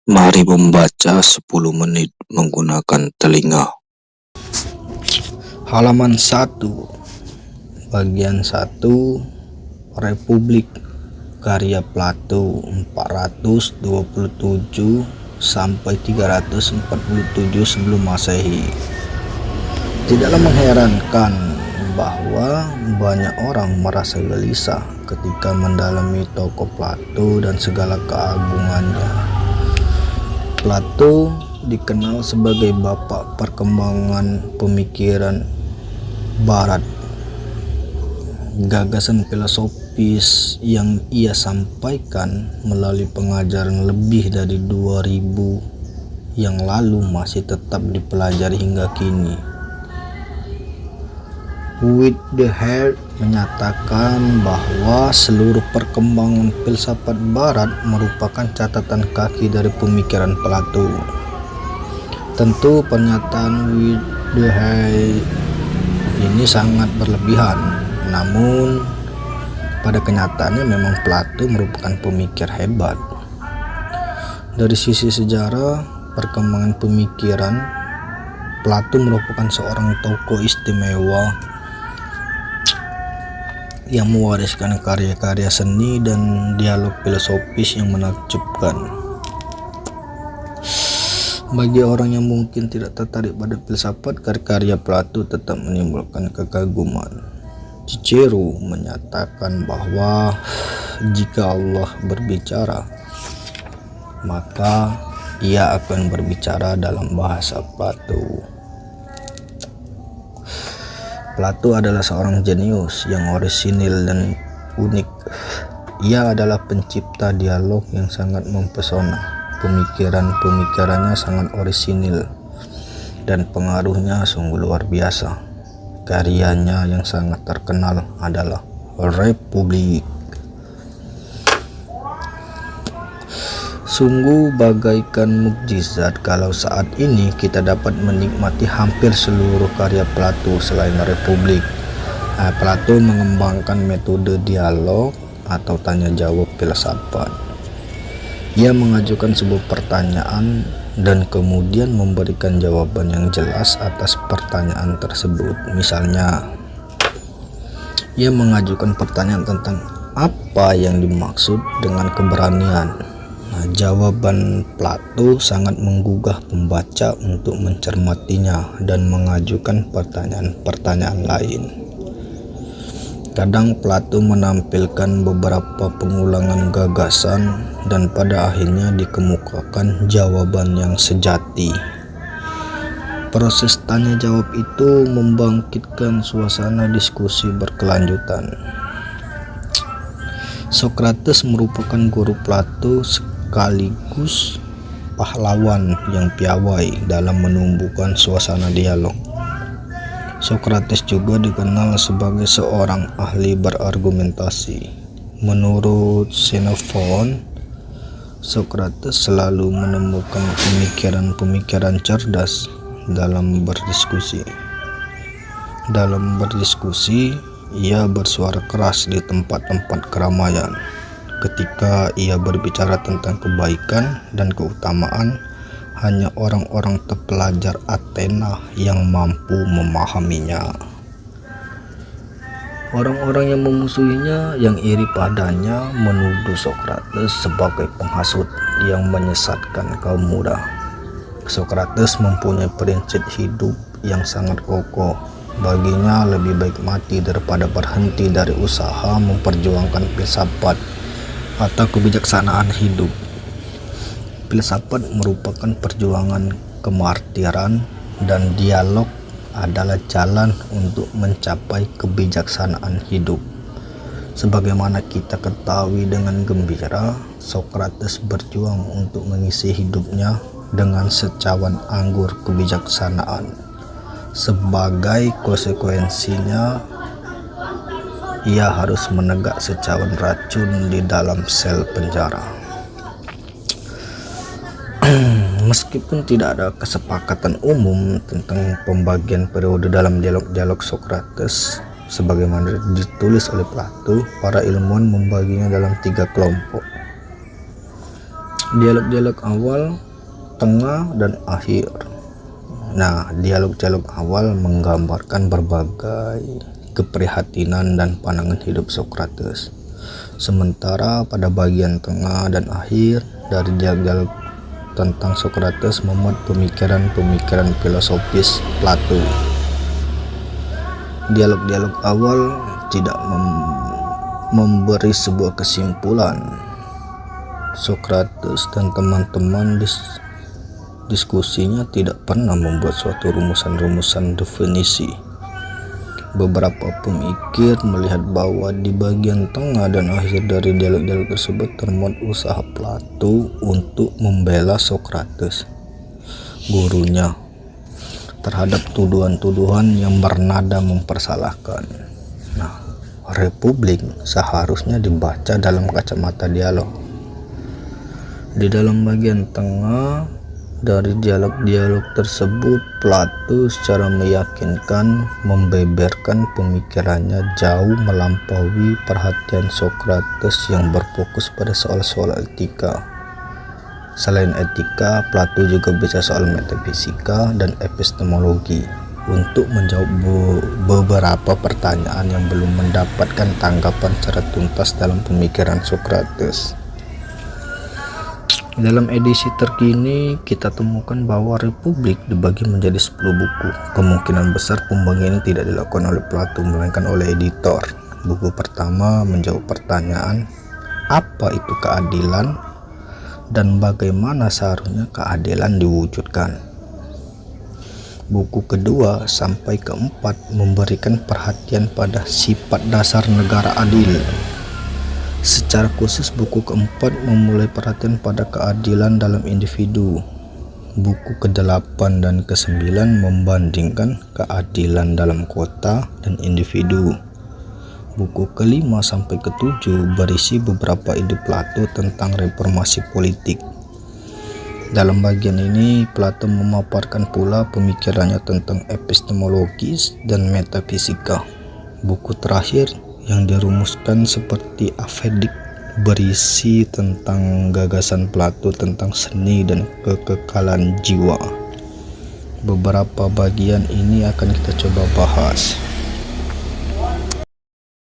Mari membaca 10 menit menggunakan telinga. Halaman 1, bagian 1, Republik, karya Plato 427 sampai 347 sebelum Masehi. Tidaklah mengherankan bahwa banyak orang merasa gelisah ketika mendalami tokoh Plato dan segala keagungannya. Plato dikenal sebagai bapak perkembangan pemikiran Barat. Gagasan filosofis yang ia sampaikan melalui pengajaran lebih dari 2000 yang lalu masih tetap dipelajari hingga kini. Whitehead menyatakan bahwa seluruh perkembangan filsafat Barat merupakan catatan kaki dari pemikiran Plato. Tentu pernyataan Whitehead ini sangat berlebihan, namun pada kenyataannya memang Plato merupakan pemikir hebat. Dari sisi sejarah perkembangan pemikiran, Plato merupakan seorang tokoh istimewa yang mewariskan karya-karya seni dan dialog filosofis yang menakjubkan. Bagi orang yang mungkin tidak tertarik pada filsafat, karya Plato tetap menimbulkan kekaguman. Cicero menyatakan bahwa jika Allah berbicara, maka ia akan berbicara dalam bahasa Plato. Plato adalah seorang jenius yang orisinil dan unik. Ia adalah pencipta dialog yang sangat mempesona. Pemikirannya sangat orisinil dan pengaruhnya sungguh luar biasa. Karyanya yang sangat terkenal adalah Republik. Sungguh bagaikan mukjizat kalau saat ini kita dapat menikmati hampir seluruh karya Plato selain Republik. Plato mengembangkan metode dialog atau tanya jawab filsafat. Ia mengajukan sebuah pertanyaan dan kemudian memberikan jawaban yang jelas atas pertanyaan tersebut. Misalnya, ia mengajukan pertanyaan tentang apa yang dimaksud dengan keberanian. Jawaban Plato sangat menggugah pembaca untuk mencermatinya dan mengajukan pertanyaan-pertanyaan lain. Kadang Plato menampilkan beberapa pengulangan gagasan dan pada akhirnya dikemukakan jawaban yang sejati. Proses tanya jawab itu membangkitkan suasana diskusi berkelanjutan. Socrates merupakan guru Plato sekaligus pahlawan yang piawai dalam menumbuhkan suasana dialog. Socrates juga dikenal sebagai seorang ahli berargumentasi. Menurut Xenophon, Socrates selalu menemukan pemikiran-pemikiran cerdas dalam berdiskusi. Dalam berdiskusi, ia bersuara keras di tempat-tempat keramaian. Ketika ia berbicara tentang kebaikan dan keutamaan, hanya orang-orang terpelajar Athena yang mampu memahaminya. Orang-orang yang memusuhinya, yang iri padanya, menuduh Socrates sebagai penghasut yang menyesatkan kaum muda. Socrates mempunyai prinsip hidup yang sangat kokoh. Baginya lebih baik mati daripada berhenti dari usaha memperjuangkan filsafat atau kebijaksanaan hidup. Filsafat merupakan perjuangan kemartiran dan dialog adalah jalan untuk mencapai kebijaksanaan hidup. Sebagaimana kita ketahui dengan gembira, Socrates berjuang untuk mengisi hidupnya dengan secawan anggur kebijaksanaan. Sebagai konsekuensinya, ia harus menegak secawan racun di dalam sel penjara. Meskipun tidak ada kesepakatan umum tentang pembagian periode dalam dialog-dialog Socrates, sebagaimana ditulis oleh Plato, para ilmuwan membaginya dalam 3 kelompok. Dialog-dialog awal, tengah, dan akhir. Nah, dialog-dialog awal menggambarkan berbagai keprihatinan dan pandangan hidup Sokrates. Sementara pada bagian tengah dan akhir dari dialog-dialog tentang Sokrates memuat pemikiran-pemikiran filosofis Plato. Dialog-dialog awal tidak memberi sebuah kesimpulan. Sokrates dan teman-teman diskusinya tidak pernah membuat suatu rumusan-rumusan definisi. Beberapa pemikir melihat bahwa di bagian tengah dan akhir dari dialog-dialog tersebut termuat usaha Plato untuk membela Sokrates, gurunya, terhadap tuduhan-tuduhan yang bernada mempersalahkan. Nah, Republik seharusnya dibaca dalam kacamata dialog. Di dalam bagian tengah dari dialog-dialog tersebut, Plato secara meyakinkan membeberkan pemikirannya jauh melampaui perhatian Sokrates yang berfokus pada soal-soal etika. Selain etika, Plato juga bicara soal metafisika dan epistemologi untuk menjawab beberapa pertanyaan yang belum mendapatkan tanggapan secara tuntas dalam pemikiran Sokrates. Dalam edisi terkini, kita temukan bahwa Republik dibagi menjadi 10 buku. Kemungkinan besar pembagian ini tidak dilakukan oleh Plato, melainkan oleh editor. Buku pertama menjawab pertanyaan, apa itu keadilan dan bagaimana seharusnya keadilan diwujudkan. Buku kedua sampai keempat memberikan perhatian pada sifat dasar negara adil. Secara khusus buku keempat memulai perhatian pada keadilan dalam individu. Buku ke-8 dan ke-9 membandingkan keadilan dalam kota dan individu. Buku ke-5 sampai ke-7 berisi beberapa ide Plato tentang reformasi politik. Dalam bagian ini, Plato memaparkan pula pemikirannya tentang epistemologis dan metafisika. Buku terakhir yang dirumuskan seperti Avedik berisi tentang gagasan Plato tentang seni dan kekekalan jiwa. Beberapa bagian ini akan kita coba bahas.